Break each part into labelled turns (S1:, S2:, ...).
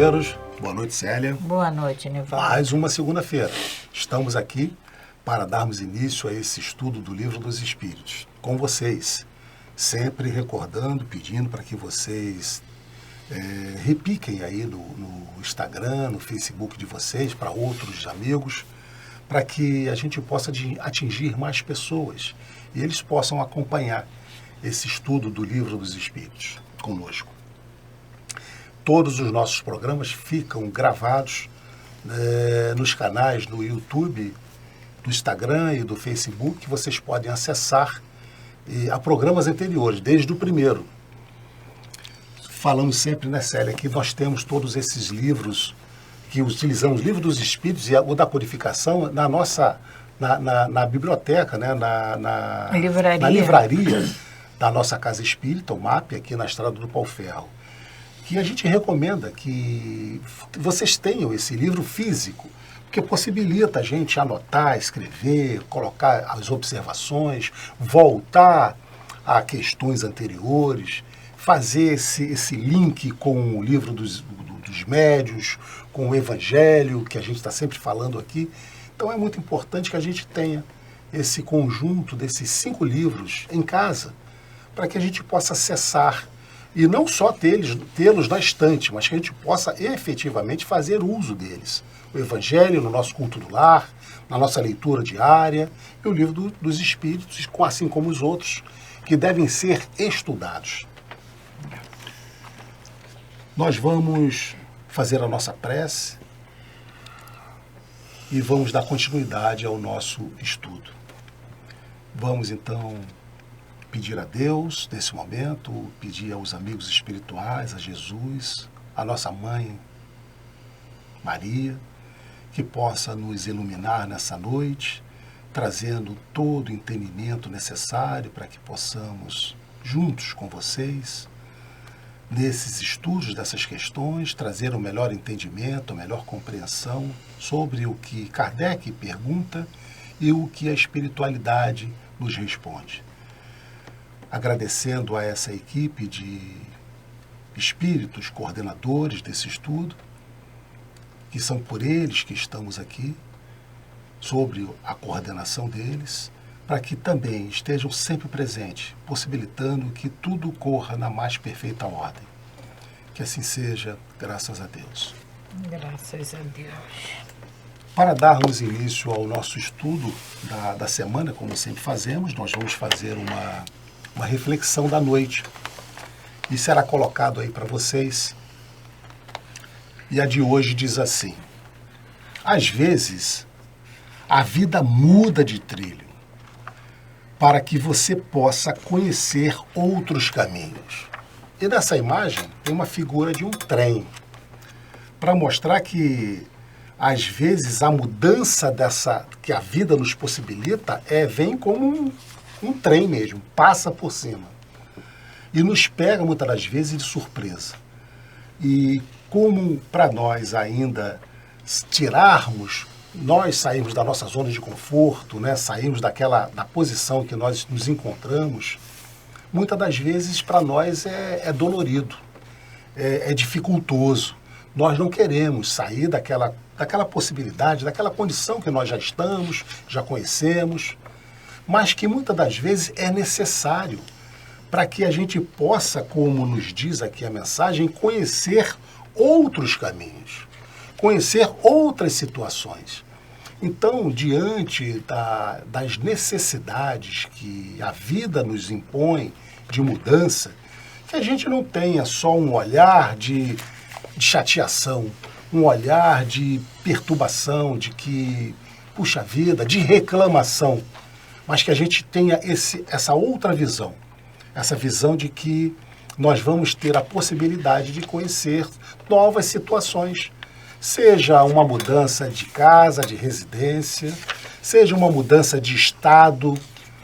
S1: Medeiros. Boa noite, Célia.
S2: Boa noite, Nivaldo.
S1: Mais uma segunda-feira. Estamos aqui para darmos início a esse estudo do Livro dos Espíritos. Com vocês, sempre recordando, pedindo para que vocês repiquem aí no Instagram, no Facebook de vocês, para outros amigos, para que a gente possa atingir mais pessoas e eles possam acompanhar esse estudo do Livro dos Espíritos conosco. Todos os nossos programas ficam gravados nos canais do YouTube, do Instagram e do Facebook, que vocês podem acessar a programas anteriores, desde o primeiro. Falamos sempre, né, Célia, que nós temos todos esses livros, que utilizamos, o Livro dos Espíritos e o da Codificação, na nossa, na biblioteca, né, na livraria da nossa Casa Espírita, o MAP, aqui na Estrada do Pau Ferro. Que a gente recomenda que vocês tenham esse livro físico, porque possibilita a gente anotar, escrever, colocar as observações, voltar a questões anteriores, fazer esse link com o livro dos médiuns, com o Evangelho, que a gente está sempre falando aqui. Então é muito importante que a gente tenha esse conjunto desses 5 livros em casa, para que a gente possa acessar, e não só tê-los na estante, mas que a gente possa efetivamente fazer uso deles. O Evangelho no nosso culto do lar, na nossa leitura diária, e o Livro dos Espíritos, assim como os outros, que devem ser estudados. Nós vamos fazer a nossa prece e vamos dar continuidade ao nosso estudo. Vamos então pedir a Deus, nesse momento, pedir aos amigos espirituais, a Jesus, a nossa mãe Maria, que possa nos iluminar nessa noite, trazendo todo o entendimento necessário para que possamos, juntos com vocês, nesses estudos dessas questões, trazer o melhor entendimento, a melhor compreensão sobre o que Kardec pergunta e o que a espiritualidade nos responde. Agradecendo a essa equipe de espíritos coordenadores desse estudo, que são por eles que estamos aqui, sobre a coordenação deles, para que também estejam sempre presentes, possibilitando que tudo corra na mais perfeita ordem. Que assim seja, graças a Deus.
S2: Graças a Deus.
S1: Para darmos início ao nosso estudo da semana, como sempre fazemos, nós vamos fazer uma reflexão da noite. E será colocado aí para vocês. E a de hoje diz assim: às vezes, a vida muda de trilho para que você possa conhecer outros caminhos. E nessa imagem tem uma figura de um trem, para mostrar que, às vezes, a mudança que a vida nos possibilita vem como um trem mesmo, passa por cima. E nos pega, muitas das vezes, de surpresa. E como para nós ainda nós saímos da nossa zona de conforto, né? Saímos da posição que nós nos encontramos, muitas das vezes para nós é dolorido, é dificultoso. Nós não queremos sair daquela possibilidade, daquela condição que nós já estamos, já conhecemos, mas que muitas das vezes é necessário para que a gente possa, como nos diz aqui a mensagem, conhecer outros caminhos, conhecer outras situações. Então, diante das necessidades que a vida nos impõe de mudança, que a gente não tenha só um olhar de chateação, um olhar de perturbação, de que, puxa vida, de reclamação, mas que a gente tenha essa outra visão, essa visão de que nós vamos ter a possibilidade de conhecer novas situações, seja uma mudança de casa, de residência, seja uma mudança de estado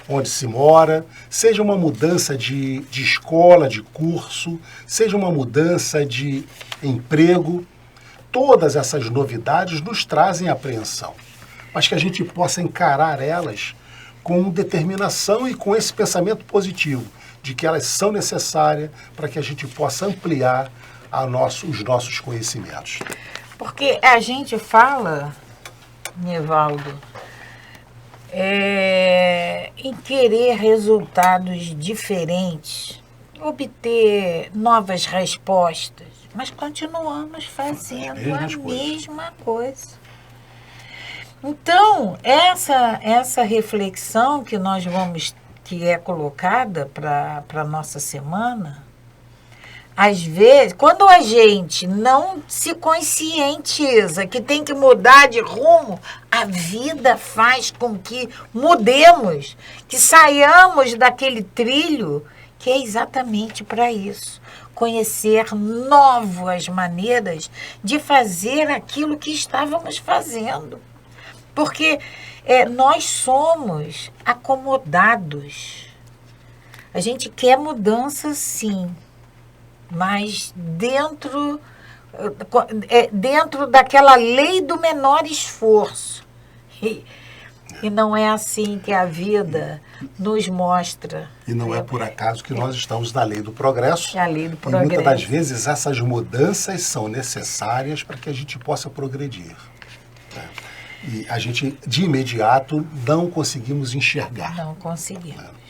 S1: onde se mora, seja uma mudança de escola, de curso, seja uma mudança de emprego. Todas essas novidades nos trazem apreensão, mas que a gente possa encarar elas com determinação e com esse pensamento positivo, de que elas são necessárias para que a gente possa ampliar os nossos conhecimentos.
S2: Porque a gente fala, Nivaldo, em querer resultados diferentes, obter novas respostas, mas continuamos fazendo a mesma coisa. Então, essa reflexão que é colocada para a nossa semana, às vezes, quando a gente não se conscientiza que tem que mudar de rumo, a vida faz com que mudemos, que saiamos daquele trilho que é exatamente para isso. Conhecer novas maneiras de fazer aquilo que estávamos fazendo. Porque nós somos acomodados. A gente quer mudança, sim. Mas dentro daquela lei do menor esforço. E não é assim que a vida nos mostra.
S1: E não é por acaso que nós estamos na lei do progresso.
S2: É a lei do progresso.
S1: E muitas das vezes essas mudanças são necessárias para que a gente possa progredir. Né? E a gente, de imediato, não conseguimos enxergar.
S2: Não conseguimos.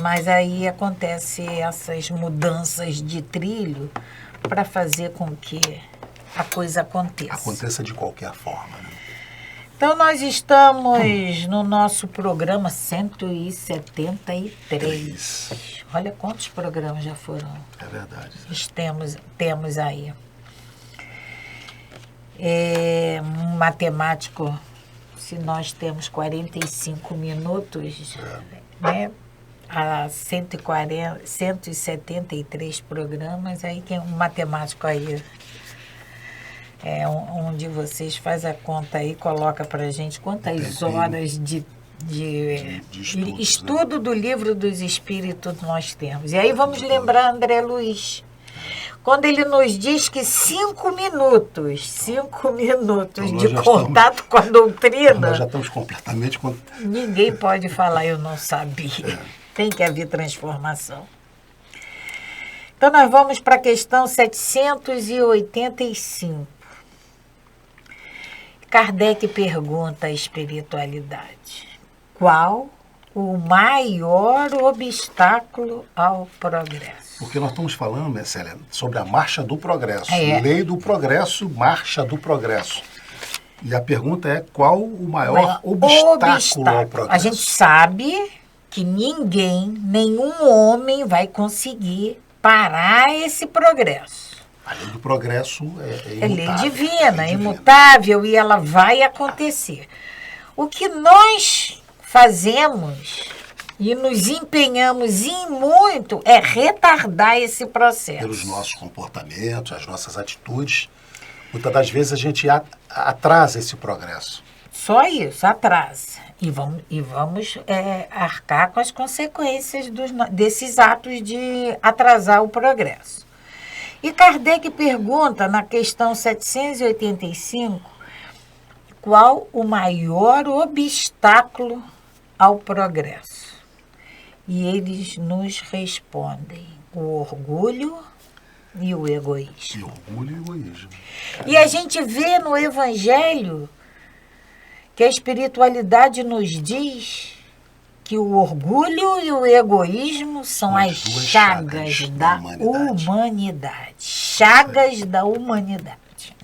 S2: Mas aí acontecem essas mudanças de trilho para fazer com que a coisa aconteça.
S1: Aconteça de qualquer forma. Né?
S2: Então, nós estamos no nosso programa 173. Olha quantos programas já foram.
S1: É verdade.
S2: Temos aí. Um matemático, se nós temos 45 minutos, né? A 173 programas, aí tem um matemático aí, um de vocês faz a conta aí, coloca para a gente quantas horas de estudo, né? Do Livro dos Espíritos nós temos. E aí vamos lembrar André Luiz, quando ele nos diz que 5 minutos então, de contato com a doutrina...
S1: Nós já estamos completamente...
S2: Ninguém pode falar, eu não sabia. Tem que haver transformação. Então, nós vamos para a questão 785. Kardec pergunta à espiritualidade: qual o maior obstáculo ao progresso?
S1: Porque nós estamos falando, Marcela, sobre a marcha do progresso. Lei do progresso, marcha do progresso. E a pergunta é: qual o maior obstáculo ao progresso?
S2: A gente sabe que nenhum homem vai conseguir parar esse progresso.
S1: A lei do progresso é imutável.
S2: É lei divina, imutável, e ela vai acontecer. O que nós fazemos e nos empenhamos em muito é retardar esse processo.
S1: Pelos nossos comportamentos, as nossas atitudes. Muitas das vezes a gente atrasa esse progresso.
S2: Só isso, atrasa. E vamos arcar com as consequências desses atos de atrasar o progresso. E Kardec pergunta, na questão 785, qual o maior obstáculo ao progresso? E eles nos respondem: o orgulho e o egoísmo.
S1: E orgulho e egoísmo.
S2: E a gente vê no Evangelho que a espiritualidade nos diz que o orgulho e o egoísmo são as chagas da humanidade. Chagas da humanidade.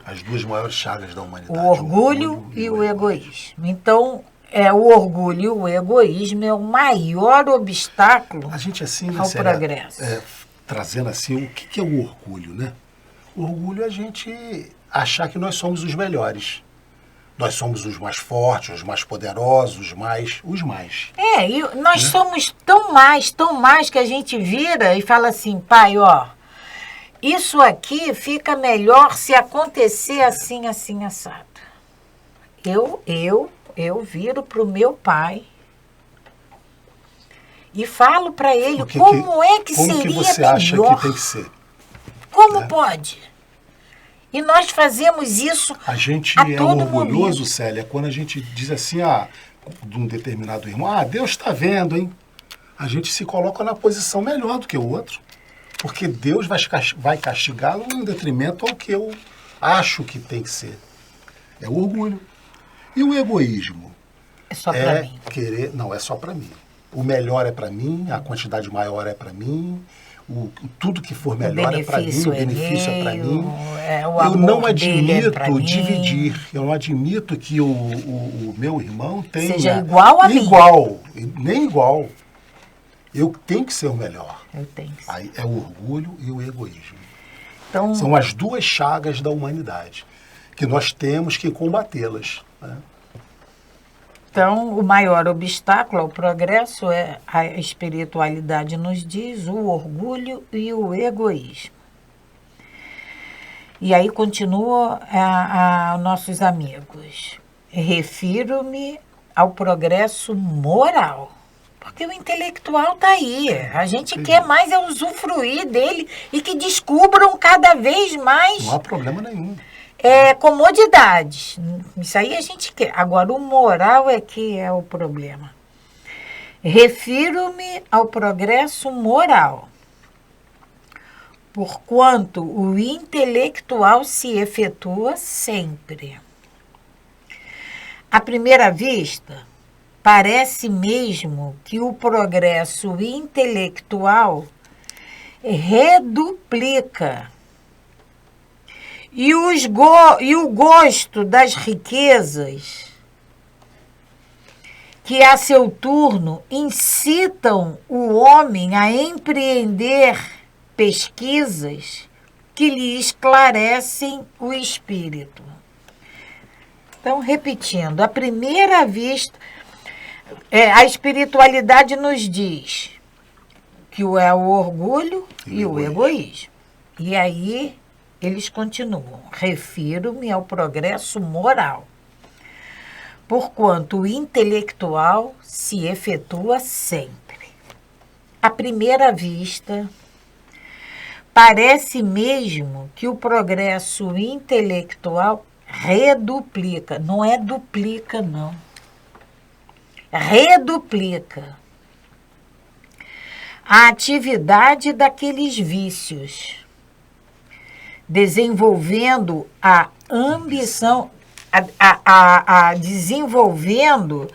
S1: As duas maiores chagas da humanidade.
S2: O orgulho e o egoísmo. Então, o orgulho e o egoísmo é o maior obstáculo ao progresso.
S1: Trazendo assim, o que é o orgulho, né? O orgulho é a gente achar que nós somos os melhores. Nós somos os mais fortes, os mais poderosos, os mais.
S2: E nós somos tão mais que a gente vira e fala assim: pai, isso aqui fica melhor se acontecer assim, assim, assado. Eu viro para o meu pai e falo para ele como seria
S1: que você
S2: melhor.
S1: Acha que tem que ser?
S2: Como pode? E nós fazemos isso
S1: a gente
S2: a todo
S1: orgulhoso,
S2: momento.
S1: Célia, quando a gente diz assim, de um determinado irmão, Deus está vendo, hein? A gente se coloca na posição melhor do que o outro. porque Deus vai castigá-lo em detrimento ao que eu acho que tem que ser. É o orgulho. E o egoísmo?
S2: É só para mim.
S1: Não, é só para mim. O melhor é para mim, a quantidade maior é para mim, tudo que for melhor é para mim, o benefício é para mim.
S2: Eu não admito
S1: dividir. Eu não admito que o meu irmão tenha...
S2: Seja igual a mim.
S1: Nem igual. Eu tenho que ser o melhor.
S2: Eu tenho que ser.
S1: Aí é o orgulho e o egoísmo.
S2: Então,
S1: são as duas chagas da humanidade, que nós temos que combatê-las, né?
S2: Então, o maior obstáculo ao progresso é a espiritualidade nos diz, o orgulho e o egoísmo. E aí continua nossos amigos. Refiro-me ao progresso moral. Porque o intelectual está aí. A gente quer mais é usufruir dele e que descubram cada vez mais.
S1: Não há problema nenhum.
S2: Comodidades. Isso aí a gente quer. Agora, o moral é que é o problema. Refiro-me ao progresso moral, porquanto o intelectual se efetua sempre. À primeira vista, parece mesmo que o progresso intelectual reduplica e o gosto das riquezas, que a seu turno incitam o homem a empreender pesquisas que lhe esclarecem o espírito. Então, repetindo, à primeira vista, a espiritualidade nos diz que é o orgulho e o egoísmo. E aí eles continuam. Refiro-me ao progresso moral, porquanto o intelectual se efetua sempre. À primeira vista, parece mesmo que o progresso intelectual reduplica. Não é duplica, não. Reduplica a atividade daqueles vícios, desenvolvendo a ambição, desenvolvendo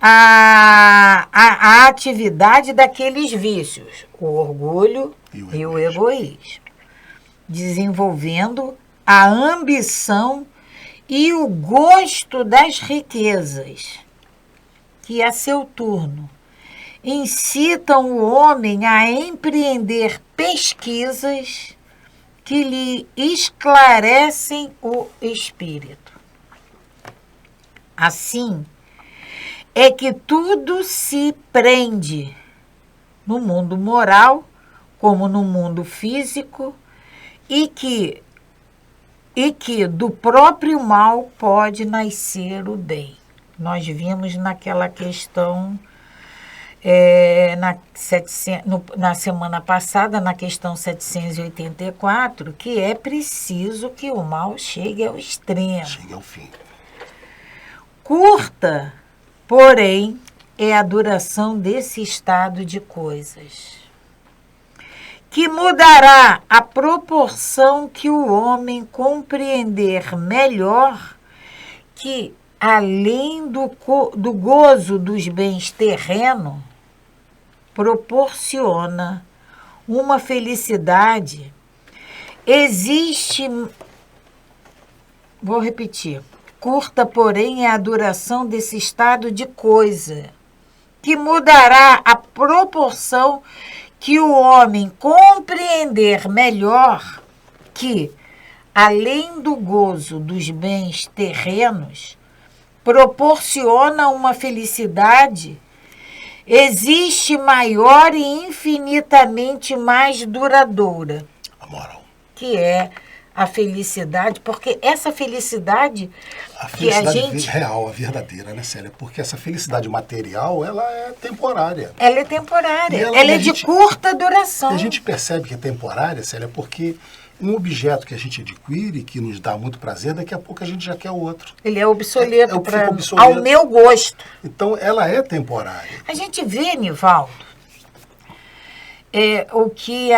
S2: a atividade daqueles vícios, o orgulho e o egoísmo, desenvolvendo a ambição e o gosto das riquezas, que a seu turno incitam o homem a empreender pesquisas que lhe esclarecem o espírito. Assim, é que tudo se prende no mundo moral, como no mundo físico, e que do próprio mal pode nascer o bem. Nós vimos naquela questão, na semana passada, na questão 784, que é preciso que o mal chegue ao extremo.
S1: Chegue ao fim.
S2: Curta, porém, é a duração desse estado de coisas, que mudará a proporção que o homem compreender melhor que, além do gozo dos bens terrenos, proporciona uma felicidade. Vou repetir. Curta, porém, é a duração desse estado de coisa, que mudará a proporção que o homem compreender melhor que, além do gozo dos bens terrenos, proporciona uma felicidade, existe maior e infinitamente mais duradoura.
S1: A moral.
S2: Que é a felicidade, porque essa felicidade...
S1: A felicidade real, a verdadeira, né, Célia? Porque essa felicidade material, ela é temporária.
S2: Ela é temporária. Ela é de curta duração.
S1: E a gente percebe que é temporária, Célia, porque um objeto que a gente adquire, que nos dá muito prazer, daqui a pouco a gente já quer outro.
S2: Ele é obsoleto, ao meu gosto.
S1: Então, ela é temporária.
S2: A gente vê, Nivaldo, o que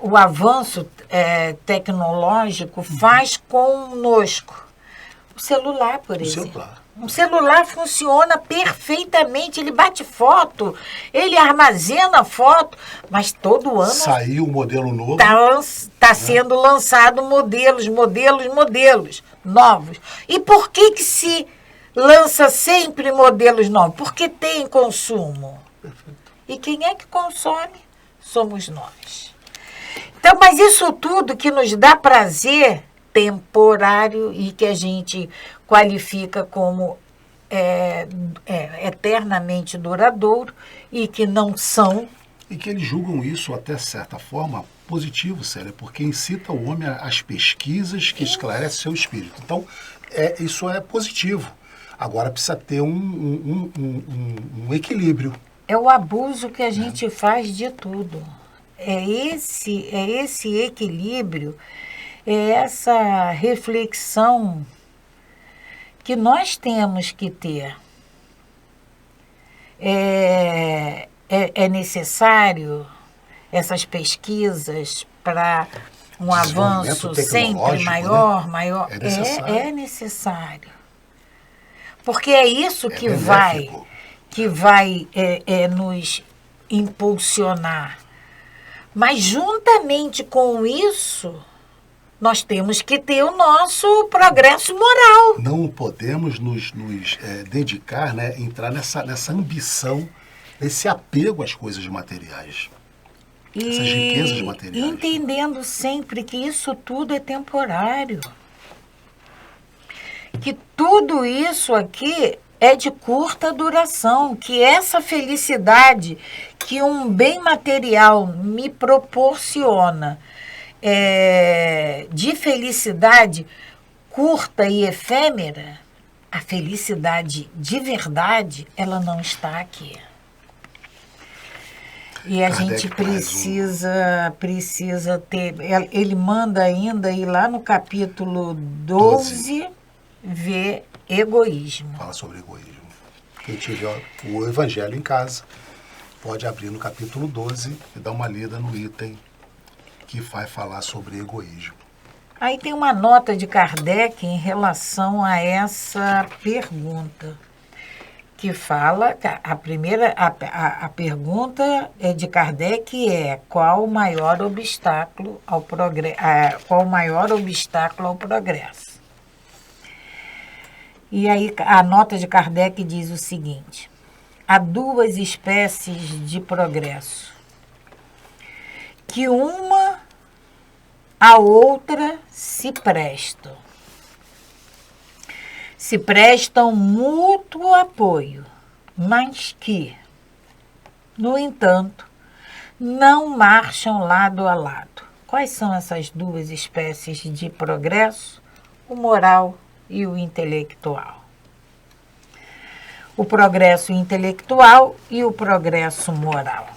S2: o avanço tecnológico faz conosco. O celular, por exemplo. Um celular funciona perfeitamente, ele bate foto, ele armazena foto, mas todo ano...
S1: Saiu um modelo novo.
S2: Está sendo lançado modelos novos. E por que se lança sempre modelos novos? Porque tem consumo.
S1: Perfeito.
S2: E quem é que consome? Somos nós. Então, mas isso tudo que nos dá prazer temporário e que a gente qualifica como eternamente duradouro e que não são.
S1: E que eles julgam isso, até certa forma, positivo, Célia, porque incita o homem às pesquisas que esclarecem seu espírito. Então, isso é positivo. Agora precisa ter um equilíbrio.
S2: É o abuso que a gente faz de tudo. É esse equilíbrio, é essa reflexão que nós temos que ter. É necessário essas pesquisas para um avanço sempre maior, maior.
S1: É necessário.
S2: É necessário. Porque é isso que vai nos impulsionar. Mas juntamente com isso, nós temos que ter o nosso progresso moral.
S1: Não podemos nos dedicar, entrar nessa ambição, nesse apego às coisas materiais. Essas riquezas materiais.
S2: Entendendo sempre que isso tudo é temporário. Que tudo isso aqui é de curta duração, que essa felicidade que um bem material me proporciona, de felicidade curta e efêmera, a felicidade de verdade, ela não está aqui. E a gente precisa ter... Ele manda ainda ir lá no capítulo 12 ver egoísmo.
S1: Fala sobre egoísmo. Quem tiver o Evangelho em casa, pode abrir no capítulo 12 e dar uma lida no item que vai falar sobre egoísmo.
S2: Aí tem uma nota de Kardec em relação a essa pergunta, que fala, a pergunta de Kardec é: qual o maior obstáculo ao progresso? E aí a nota de Kardec diz o seguinte: há duas espécies de progresso, que uma a outra se prestam mútuo apoio, mas que, no entanto, não marcham lado a lado. Quais são essas duas espécies de progresso? O moral e o intelectual. O progresso intelectual e o progresso moral.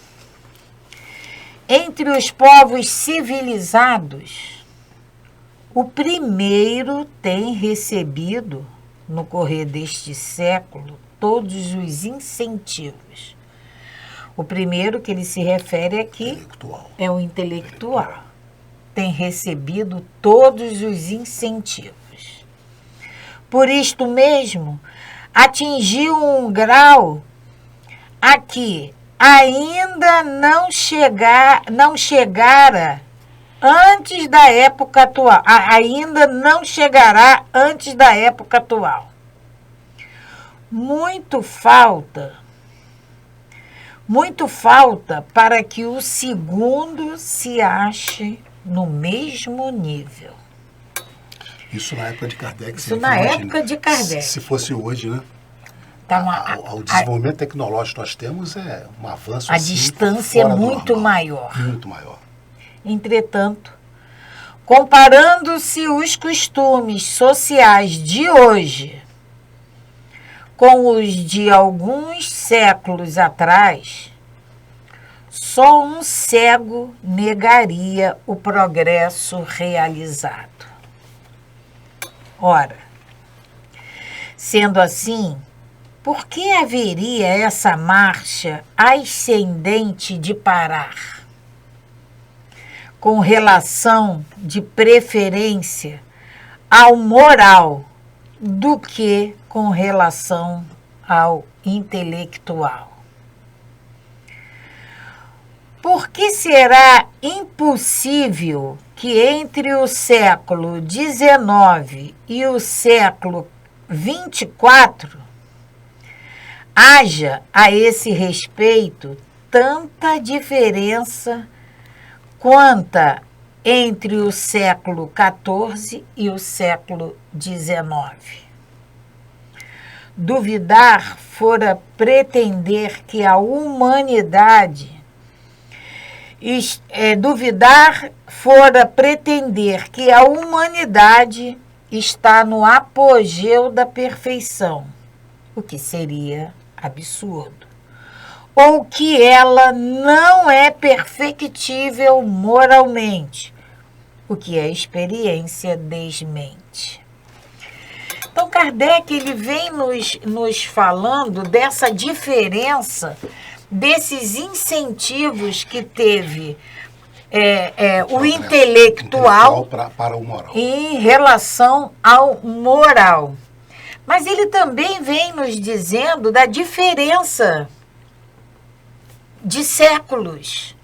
S2: Entre os povos civilizados, o primeiro tem recebido, no correr deste século, todos os incentivos. O primeiro que ele se refere aqui é o intelectual. Tem recebido todos os incentivos. Por isto mesmo, atingiu um grau a que ainda não chegara antes da época atual. Ainda não chegará antes da época atual. Muito falta para que o segundo se ache no mesmo nível.
S1: Isso na época de Kardec.
S2: Isso na época de Kardec.
S1: Se fosse hoje, né? O desenvolvimento tecnológico que nós temos é um avanço.
S2: A distância é muito maior.
S1: Muito maior.
S2: Entretanto, comparando-se os costumes sociais de hoje com os de alguns séculos atrás, só um cego negaria o progresso realizado. Ora, sendo assim, por que haveria essa marcha ascendente de parar, com relação de preferência ao moral do que com relação ao intelectual? Por que será impossível que entre o século XIX e o século XXIV haja a esse respeito tanta diferença quanta entre o século XIV e o século XIX? Duvidar fora pretender que a humanidade está no apogeu da perfeição, o que seria absurdo, ou que ela não é perfectível moralmente, o que a experiência desmente. Então, Kardec ele vem nos falando dessa diferença, desses incentivos que teve o intelectual
S1: para o moral,
S2: em relação ao moral. Mas ele também vem nos dizendo da diferença de séculos,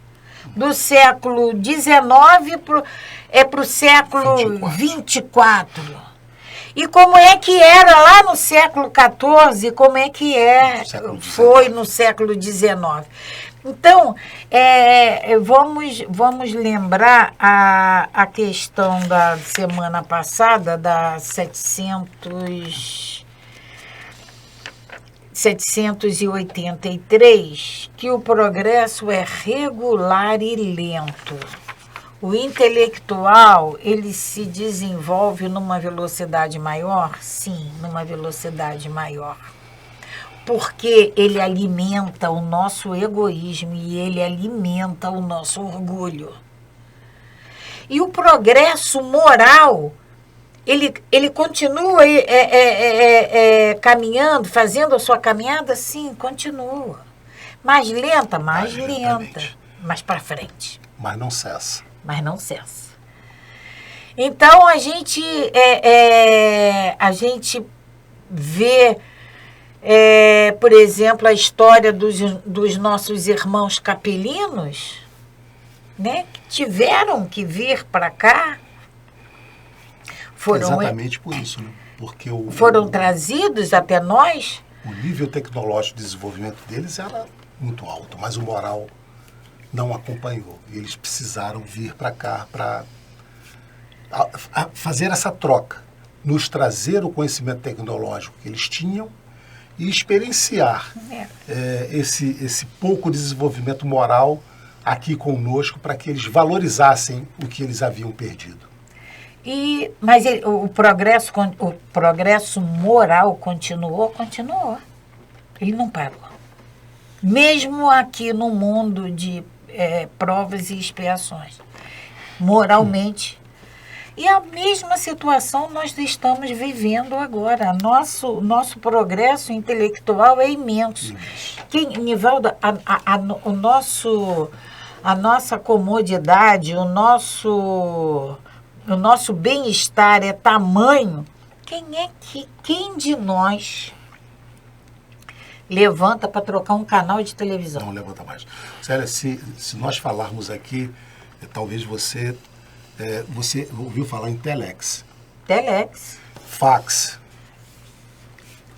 S2: do século XIX para o século XXIV. E como é que era lá no século XIV, como é que foi no século XIX. Então, vamos lembrar a questão da semana passada, da 783, que o progresso é regular e lento. O intelectual, ele se desenvolve numa velocidade maior? Sim, numa velocidade maior. Porque ele alimenta o nosso egoísmo e ele alimenta o nosso orgulho. E o progresso moral, ele continua caminhando, fazendo a sua caminhada? Sim, continua. Mais lenta, mais lenta, mais para frente.
S1: Mas não cessa.
S2: Mas não cessa. Então, a gente vê, por exemplo, a história dos nossos irmãos capelinos, né, que tiveram que vir para cá.
S1: Exatamente por isso, né? Porque
S2: foram trazidos até nós.
S1: O nível tecnológico de desenvolvimento deles era muito alto, mas o moral não acompanhou. E eles precisaram vir para cá para fazer essa troca, nos trazer o conhecimento tecnológico que eles tinham e experienciar esse pouco desenvolvimento moral aqui conosco, para que eles valorizassem o que eles haviam perdido.
S2: Mas o progresso moral continuou. Ele não parou. Mesmo aqui no mundo de provas e expiações, moralmente. E a mesma situação nós estamos vivendo agora. Nosso progresso intelectual é imenso. Nivaldo, a nossa comodidade, o nosso bem-estar é tamanho. Quem de nós levanta para trocar um canal de televisão?
S1: Não levanta mais. Célia, se nós falarmos aqui, talvez você ouviu falar em telex.
S2: Telex.
S1: Fax.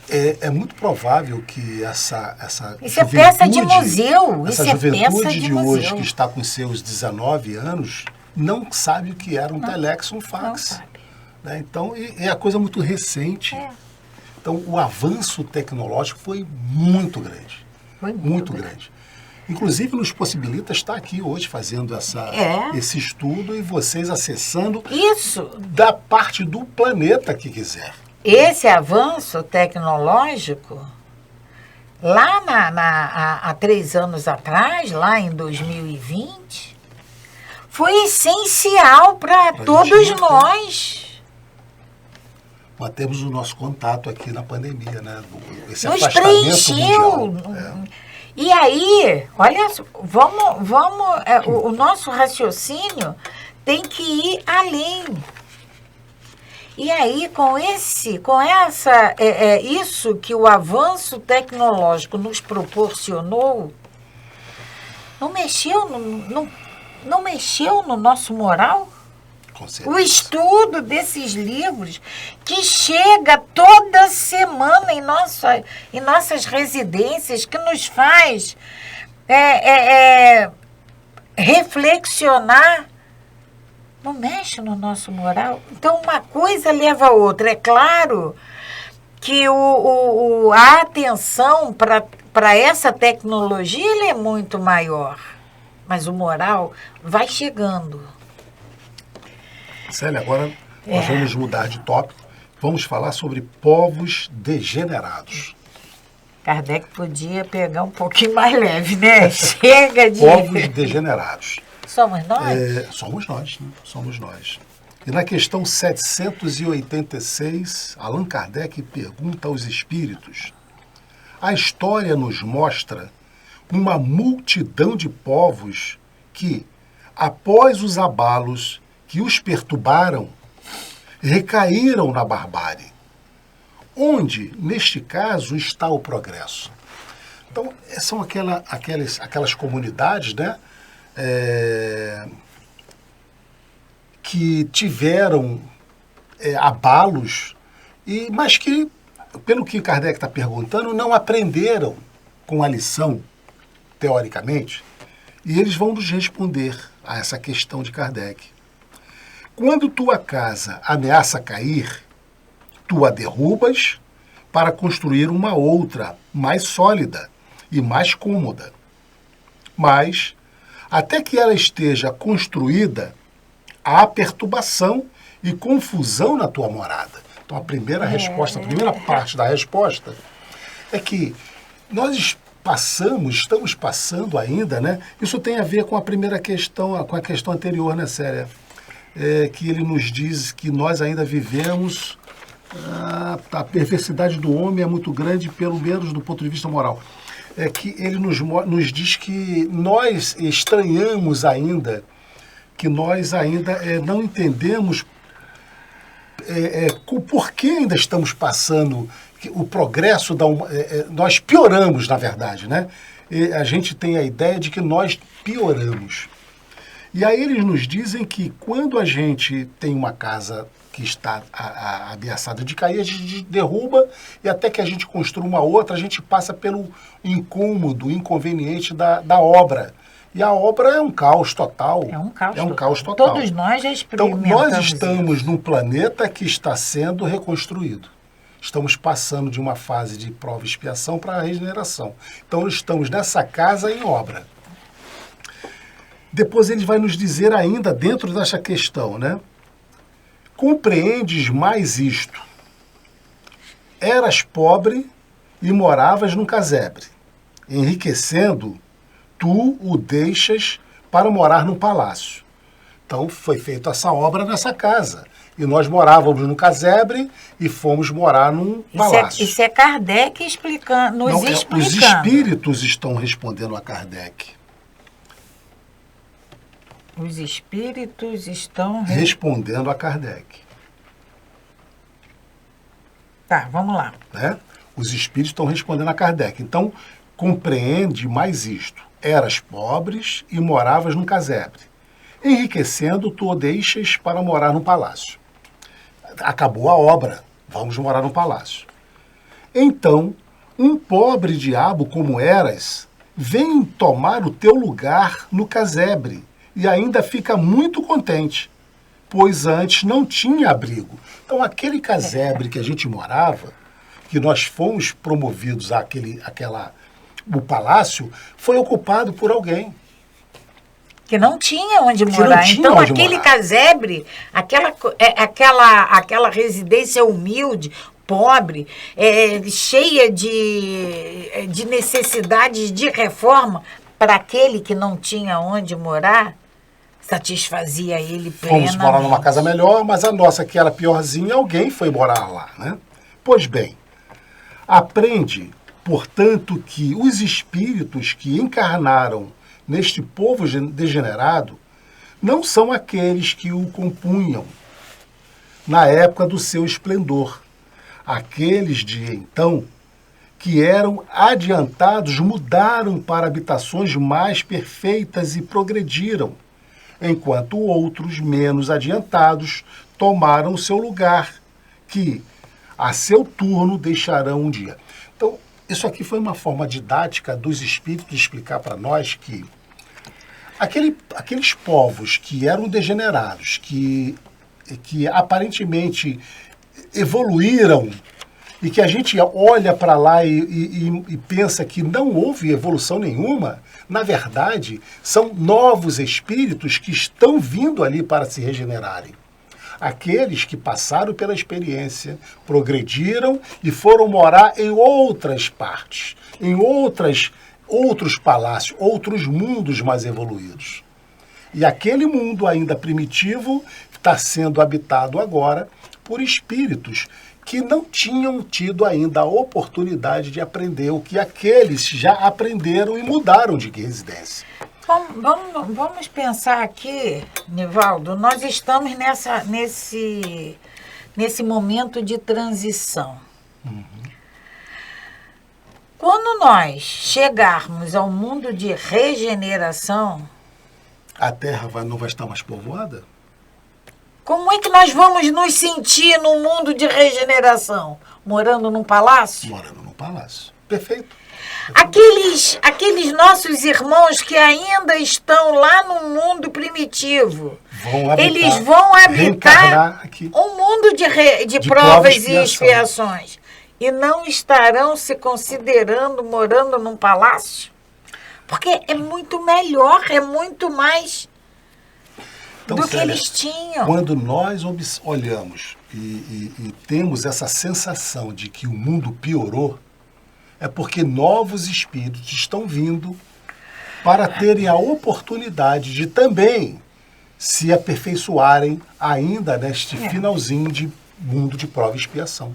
S1: É muito provável que essa
S2: isso é peça de museu.
S1: Essa juventude de hoje, que está com seus 19 anos, não sabe o que era um telex, um fax.
S2: Não sabe.
S1: Né? Então, é a coisa muito recente. Então, o avanço tecnológico foi muito grande.
S2: Foi muito
S1: grande. Inclusive, nos possibilita estar aqui hoje fazendo esse estudo e vocês acessando
S2: isso
S1: da parte do planeta que quiser.
S2: Esse avanço tecnológico, lá há 3 anos atrás, lá em 2020, foi essencial para todos nós.
S1: Mantemos o nosso contato aqui na pandemia, né? Esse
S2: Nos
S1: afastamento
S2: preencheu.
S1: mundial.
S2: E aí, olha, o nosso raciocínio tem que ir além. E aí, isso que o avanço tecnológico nos proporcionou, não mexeu no nosso moral?
S1: Com certeza.
S2: O estudo desses livros que chega toda semana em nossas residências, que nos faz reflexionar, não mexe no nosso moral. Então, uma coisa leva a outra. É claro que a atenção para essa tecnologia ele é muito maior, mas o moral vai chegando.
S1: Célia, agora nós vamos mudar de tópico. Vamos falar sobre povos degenerados.
S2: Kardec podia pegar um pouquinho mais leve, né? Chega de...
S1: Povos degenerados.
S2: Somos nós?
S1: Somos nós, né? Somos nós. E na questão 786, Allan Kardec pergunta aos espíritos: a história nos mostra uma multidão de povos que, após os abalos que os perturbaram, recaíram na barbárie. Onde, neste caso, está o progresso? Então, são aquelas comunidades, né, que tiveram abalos, mas que, pelo que Kardec está perguntando, não aprenderam com a lição, teoricamente, e eles vão nos responder a essa questão de Kardec. Quando tua casa ameaça cair, tu a derrubas para construir uma outra, mais sólida e mais cômoda. Mas, até que ela esteja construída, há perturbação e confusão na tua morada. Então, a primeira resposta, a primeira parte da resposta é que nós estamos passando ainda, né? Isso tem a ver com a primeira questão, com a questão anterior, né, Célia? Que ele nos diz que nós ainda vivemos, a perversidade do homem é muito grande, pelo menos do ponto de vista moral. É que ele nos diz que nós estranhamos ainda, que nós ainda não entendemos por que ainda estamos passando o progresso nós pioramos, na verdade, né? A gente tem a ideia de que nós pioramos. E aí eles nos dizem que quando a gente tem uma casa que está ameaçada de cair, a gente derruba e até que a gente construa uma outra, a gente passa pelo incômodo, inconveniente da obra. E a obra é um caos total.
S2: É um caos,
S1: caos total.
S2: Todos nós já experimentamos.
S1: Então, nós estamos num planeta que está sendo reconstruído. Estamos passando de uma fase de prova e expiação para a regeneração. Então, estamos nessa casa em obra. Depois ele vai nos dizer ainda, dentro dessa questão, né? Compreendes mais isto. Eras pobre e moravas num casebre. Enriquecendo, tu o deixas para morar num palácio. Então, foi feita essa obra nessa casa. E nós morávamos no casebre e fomos morar num palácio.
S2: Isso é Kardec explicando, nos explicando.
S1: Os espíritos estão respondendo a Kardec.
S2: Os espíritos estão
S1: respondendo a Kardec.
S2: Tá, vamos lá.
S1: Né? Os espíritos estão respondendo a Kardec. Então, compreende mais isto. Eras pobres e moravas num casebre. Enriquecendo, tu o deixas para morar num palácio. Acabou a obra. Vamos morar num palácio. Então, um pobre diabo como eras, vem tomar o teu lugar no casebre. E ainda fica muito contente, pois antes não tinha abrigo. Então, aquele casebre que a gente morava, que nós fomos promovidos o palácio, foi ocupado por alguém.
S2: Que não tinha onde morar. Então, aquele casebre, aquela residência humilde, pobre, cheia de necessidades de reforma, para aquele que não tinha onde morar, satisfazia ele
S1: Fomos morar numa
S2: plenamente.
S1: casa melhor, mas a nossa, que era piorzinha, alguém foi morar lá, né? Pois bem, aprende, portanto, que os espíritos que encarnaram neste povo degenerado não são aqueles que o compunham na época do seu esplendor. Aqueles de então, que eram adiantados, mudaram para habitações mais perfeitas e progrediram, enquanto outros, menos adiantados, tomaram o seu lugar, que, a seu turno, deixarão um dia. Então, isso aqui foi uma forma didática dos espíritos de explicar para nós que aqueles povos que eram degenerados, que aparentemente evoluíram, e que a gente olha para lá e pensa que não houve evolução nenhuma, na verdade, são novos espíritos que estão vindo ali para se regenerarem. Aqueles que passaram pela experiência, progrediram e foram morar em outras partes, em outros palácios, outros mundos mais evoluídos. E aquele mundo ainda primitivo está sendo habitado agora por espíritos que não tinham tido ainda a oportunidade de aprender o que aqueles já aprenderam e mudaram de residência.
S2: Vamos pensar aqui, Nivaldo, nós estamos nesse momento de transição. Quando nós chegarmos ao mundo de regeneração,
S1: A Terra não vai estar mais povoada?
S2: como é que nós vamos nos sentir no mundo de regeneração? Morando num palácio?
S1: Morando no palácio. Perfeito.
S2: Aqueles nossos irmãos que ainda estão lá no mundo primitivo, eles vão habitar
S1: aqui.
S2: um mundo de provas e expiações. E não estarão se considerando morando num palácio? Porque é muito melhor, é muito mais do que
S1: Célia,
S2: eles tinham.
S1: Quando nós olhamos e temos essa sensação de que o mundo piorou, é porque novos espíritos estão vindo para terem a oportunidade de também se aperfeiçoarem ainda neste finalzinho de mundo de prova e expiação.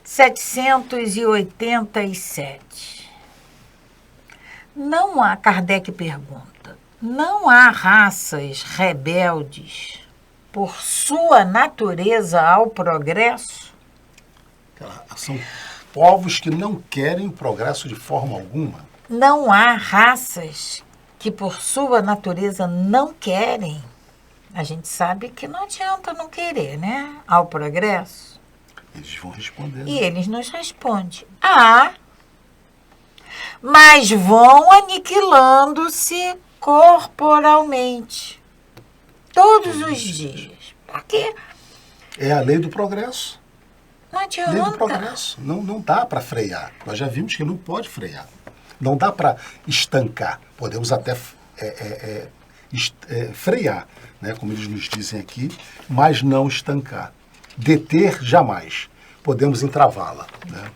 S2: 787. Não há, Kardec pergunta, não há raças rebeldes por sua natureza ao progresso?
S1: São povos que não querem o progresso de forma alguma.
S2: Não há raças que por sua natureza não querem. A gente sabe que não adianta não querer, né? Ao progresso.
S1: Eles vão responder.
S2: E eles nos respondem. Mas vão aniquilando-se corporalmente. Todos os dias. Porque
S1: é a lei do progresso.
S2: não adianta.
S1: Lei do progresso. Não dá para frear. Nós já vimos que não pode frear. Não dá para estancar. Podemos até frear, né, como eles nos dizem aqui, mas não estancar. Deter jamais. Podemos entravá-la, né?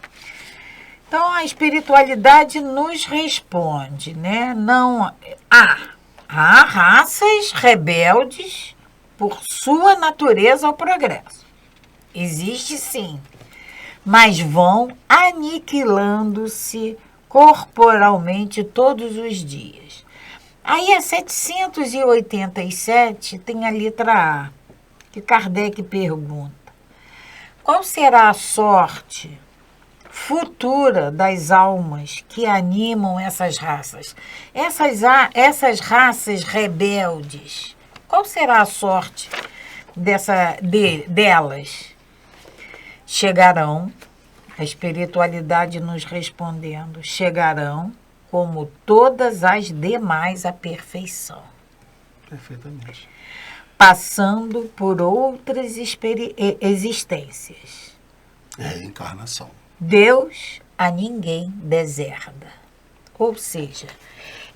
S2: Então a espiritualidade nos responde, né? Não há raças rebeldes por sua natureza ao progresso. Existe sim, mas vão aniquilando-se corporalmente todos os dias. Aí a 787 tem a letra A, que Kardec pergunta: qual será a sorte futura das almas que animam essas raças? Essas raças rebeldes, qual será a sorte delas? Chegarão, a espiritualidade nos respondendo, chegarão como todas as demais à perfeição.
S1: Perfeitamente.
S2: Passando por outras existências.
S1: Reencarnação.
S2: Deus a ninguém deserda. Ou seja,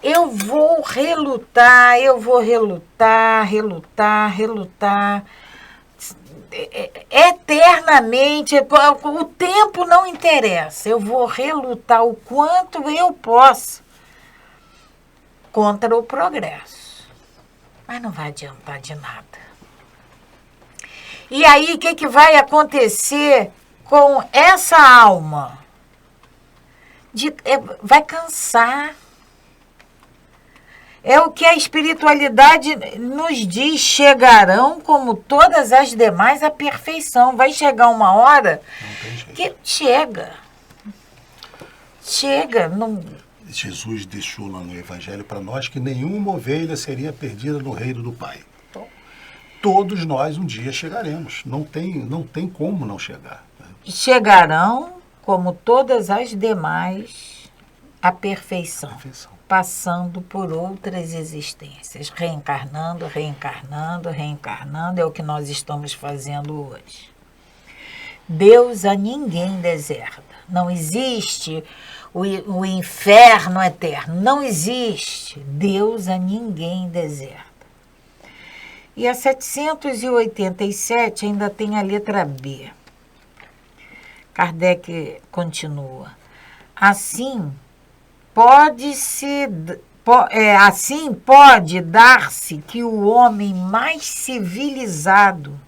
S2: eu vou relutar eternamente, o tempo não interessa, eu vou relutar o quanto eu posso contra o progresso. Mas não vai adiantar de nada. E aí, o que vai acontecer com essa alma? Vai cansar. É o que a espiritualidade nos diz, chegarão como todas as demais à perfeição. Vai chegar uma hora que chega. Não...
S1: Jesus deixou lá no Evangelho para nós que nenhuma ovelha seria perdida no reino do Pai. Então, todos nós um dia chegaremos. Não tem como não chegar.
S2: Chegarão como todas as demais à perfeição. Passando por outras existências, reencarnando, é o que nós estamos fazendo hoje. Deus a ninguém deserda. Não existe o inferno eterno, não existe. Deus a ninguém deserda. E a 787 ainda tem a letra B. Kardec continua. Assim pode dar-se que o homem mais civilizado,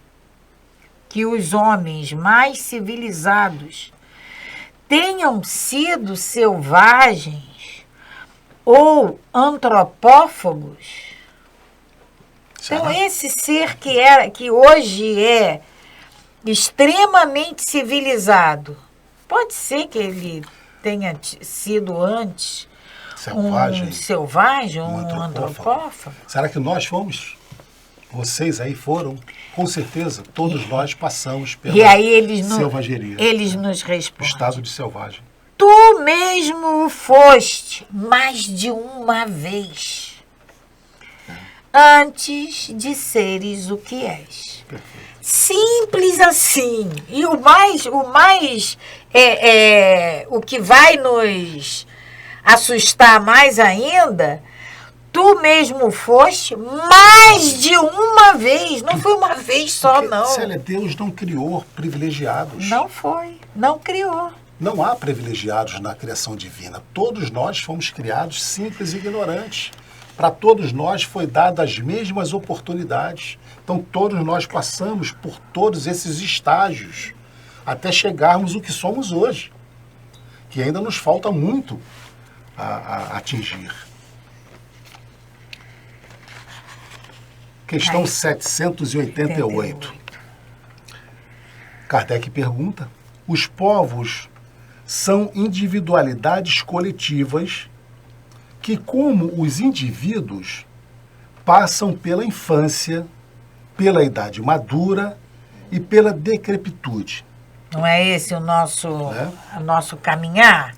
S2: que os homens mais civilizados tenham sido selvagens ou antropófagos. Então, esse ser que hoje é extremamente civilizado, pode ser que ele tenha sido antes um selvagem, um antropófago.
S1: Será que nós fomos? Vocês aí foram? Com certeza, todos nós passamos pela selvageria.
S2: Eles nos respondem.
S1: O estado de selvagem.
S2: Tu mesmo o foste mais de uma vez, antes de seres o que és.
S1: Perfeito.
S2: Simples assim. E o que vai nos assustar mais ainda, tu mesmo foste mais de uma vez. Não foi uma vez só, não.
S1: Célia, Deus não criou privilegiados.
S2: Não foi, não criou.
S1: Não há privilegiados na criação divina. Todos nós fomos criados simples e ignorantes. Para todos nós foi dada as mesmas oportunidades. Então todos nós passamos por todos esses estágios até chegarmos o que somos hoje, que ainda nos falta muito a atingir. Questão 788. Kardec pergunta: os povos são individualidades coletivas que, como os indivíduos, passam pela infância, pela idade madura e pela decrepitude.
S2: Não é esse o nosso caminhar?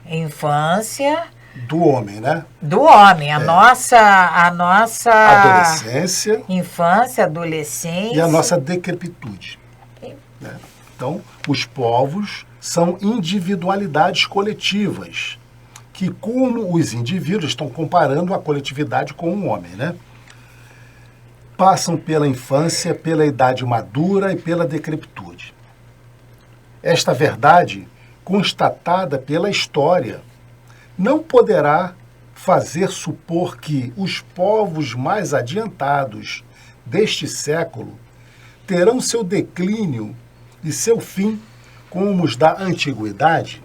S2: Infância...
S1: Do homem, né?
S2: Do homem. A nossa
S1: adolescência.
S2: Infância, adolescência.
S1: E a nossa decrepitude. Né? Então, os povos são individualidades coletivas, que, como os indivíduos, estão comparando a coletividade com o homem, né? Passam pela infância, pela idade madura e pela decrepitude. Esta verdade, constatada pela história, não poderá fazer supor que os povos mais adiantados deste século terão seu declínio e seu fim como os da antiguidade.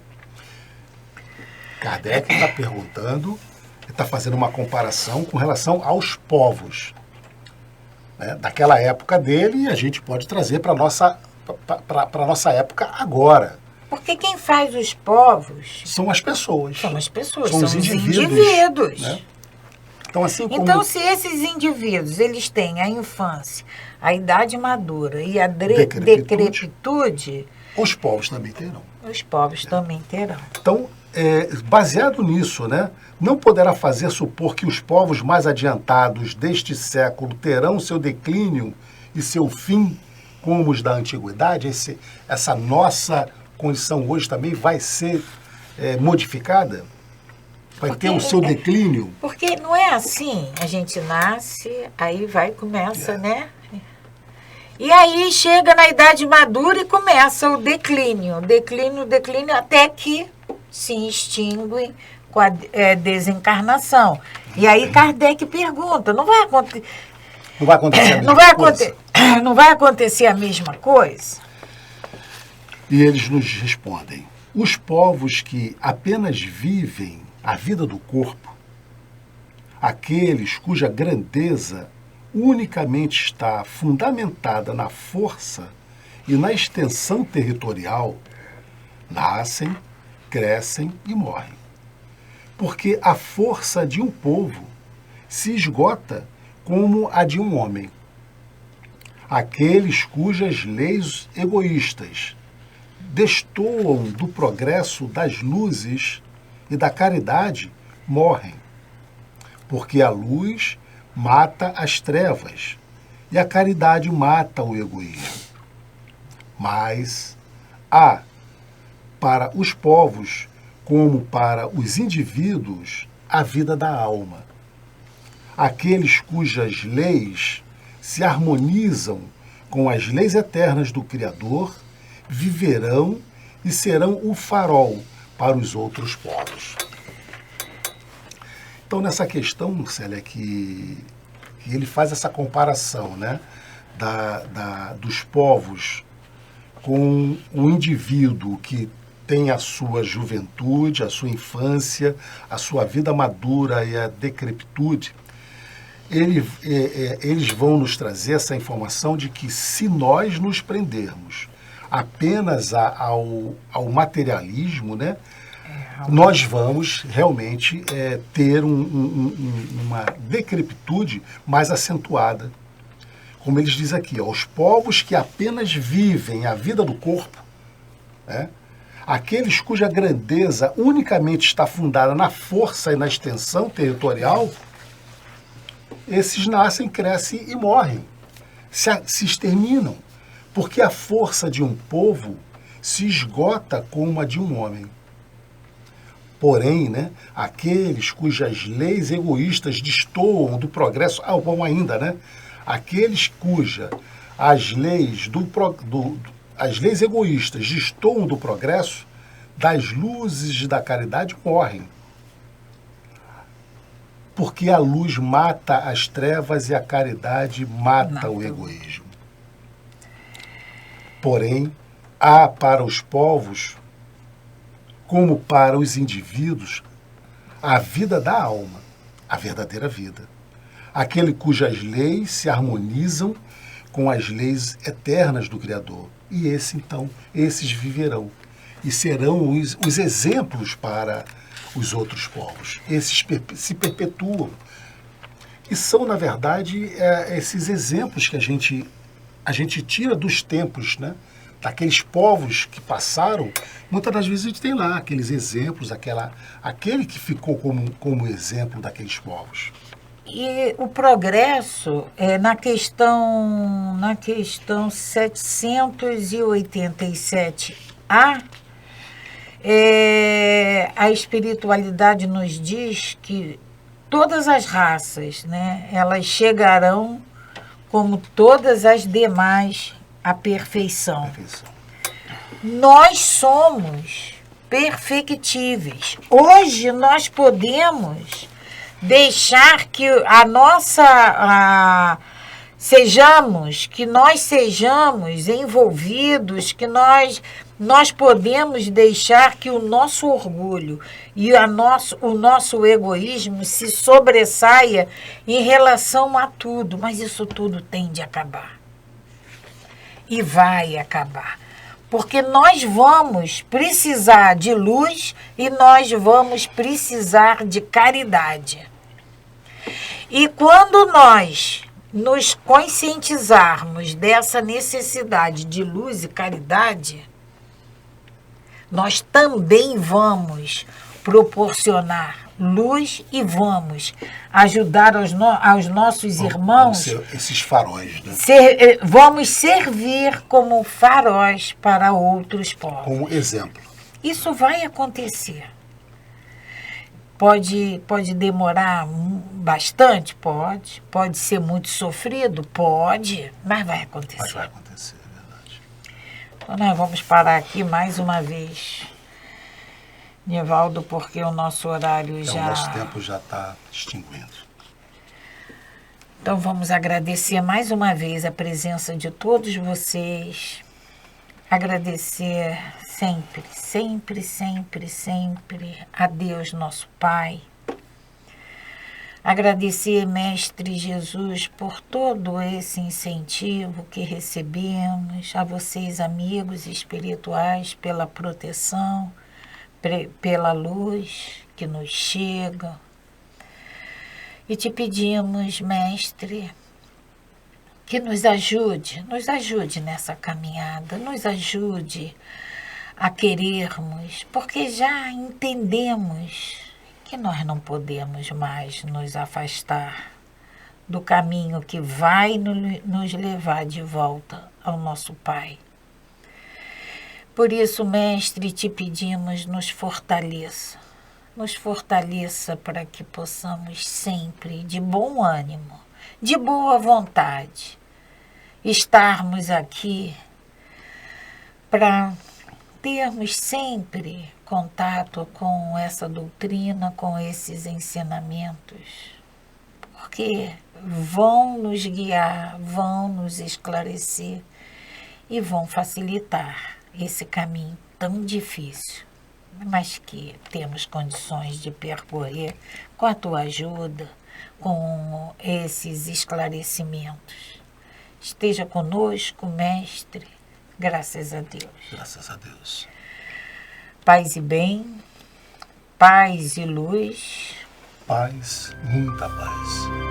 S1: Kardec está perguntando, está fazendo uma comparação com relação aos povos, né, daquela época dele, e a gente pode trazer para a nossa época agora.
S2: Porque quem faz os povos...
S1: São as pessoas.
S2: São as pessoas,
S1: são os indivíduos. Né? Então, assim como...
S2: Então, se esses indivíduos eles têm a infância, a idade madura e a decrepitude...
S1: Os povos também terão.
S2: Os povos também terão.
S1: Então, baseado nisso, né, não poderá fazer supor que os povos mais adiantados deste século terão seu declínio e seu fim como os da antiguidade. Essa nossa condição hoje também vai ser modificada? Vai ter o seu declínio?
S2: Porque não é assim. A gente nasce, aí começa, né? E aí chega na idade madura e começa o declínio, até que se extinguem com a desencarnação. E aí Kardec pergunta, não vai acontecer a mesma coisa? Não vai acontecer a mesma coisa?
S1: E eles nos respondem: os povos que apenas vivem a vida do corpo, aqueles cuja grandeza unicamente está fundamentada na força e na extensão territorial, nascem, crescem e morrem. Porque a força de um povo se esgota como a de um homem. Aqueles cujas leis egoístas destoam do progresso das luzes e da caridade morrem. Porque a luz mata as trevas e a caridade mata o egoísmo. Mas há, para os povos como para os indivíduos, a vida da alma. Aqueles cujas leis se harmonizam com as leis eternas do Criador viverão e serão o farol para os outros povos. Então, nessa questão, Célia, que ele faz essa comparação, né, dos povos com o indivíduo que tem a sua juventude, a sua infância, a sua vida madura e a decrepitude, eles vão nos trazer essa informação de que se nós nos prendermos apenas ao materialismo, né, nós vamos realmente ter uma decrepitude mais acentuada. Como eles dizem aqui, os povos que apenas vivem a vida do corpo, né, aqueles cuja grandeza unicamente está fundada na força e na extensão territorial, esses nascem, crescem e morrem, se exterminam, porque a força de um povo se esgota como a de um homem. Porém, né, aqueles cujas leis egoístas destoam do progresso, bom ainda, né, aqueles as leis egoístas destoam do progresso, das luzes da caridade morrem. Porque a luz mata as trevas e a caridade mata o egoísmo. Porém, há para os povos, como para os indivíduos, a vida da alma, a verdadeira vida. Aquele cujas leis se harmonizam com as leis eternas do Criador. E esses viverão e serão os exemplos para os outros povos. Esses se perpetuam. E são, na verdade, esses exemplos que a gente tira dos tempos, né? Daqueles povos que passaram. Muitas das vezes a gente tem lá aqueles exemplos, aquele que ficou como exemplo daqueles povos.
S2: E o progresso, na questão 787A, a espiritualidade nos diz que todas as raças, né, elas chegarão, como todas as demais, à perfeição. Nós somos perfectíveis. Hoje nós podemos deixar que nós sejamos envolvidos, que nós podemos deixar que o nosso orgulho e o nosso egoísmo se sobressaia em relação a tudo, mas isso tudo tem de acabar. E vai acabar. Porque nós vamos precisar de luz e nós vamos precisar de caridade. E quando nós nos conscientizarmos dessa necessidade de luz e caridade, nós também vamos proporcionar luz e vamos ajudar aos nossos irmãos.
S1: Vamos ser esses faróis, né?
S2: Vamos servir como faróis para outros povos.
S1: Como exemplo.
S2: Isso vai acontecer. Pode demorar bastante? Pode. Pode ser muito sofrido? Pode. Mas vai acontecer.
S1: Mas vai acontecer, é verdade.
S2: Então nós vamos parar aqui mais uma vez. Nivaldo, porque o nosso horário
S1: O nosso tempo já está extinguindo.
S2: Então vamos agradecer mais uma vez a presença de todos vocês. Agradecer sempre, sempre, sempre, sempre a Deus, nosso Pai. Agradecer, Mestre Jesus, por todo esse incentivo que recebemos, a vocês, amigos espirituais, pela proteção, pela luz que nos chega. E te pedimos, Mestre, que nos ajude nessa caminhada, nos ajude a querermos, porque já entendemos que nós não podemos mais nos afastar do caminho que vai nos levar de volta ao nosso Pai. Por isso, Mestre, te pedimos, nos fortaleça para que possamos sempre, de bom ânimo, de boa vontade, estarmos aqui para termos sempre contato com essa doutrina, com esses ensinamentos, porque vão nos guiar, vão nos esclarecer e vão facilitar esse caminho tão difícil, mas que temos condições de percorrer com a tua ajuda, com esses esclarecimentos. Esteja conosco, Mestre, graças a Deus.
S1: Graças a Deus.
S2: Paz e bem, paz e luz.
S1: Paz, muita paz.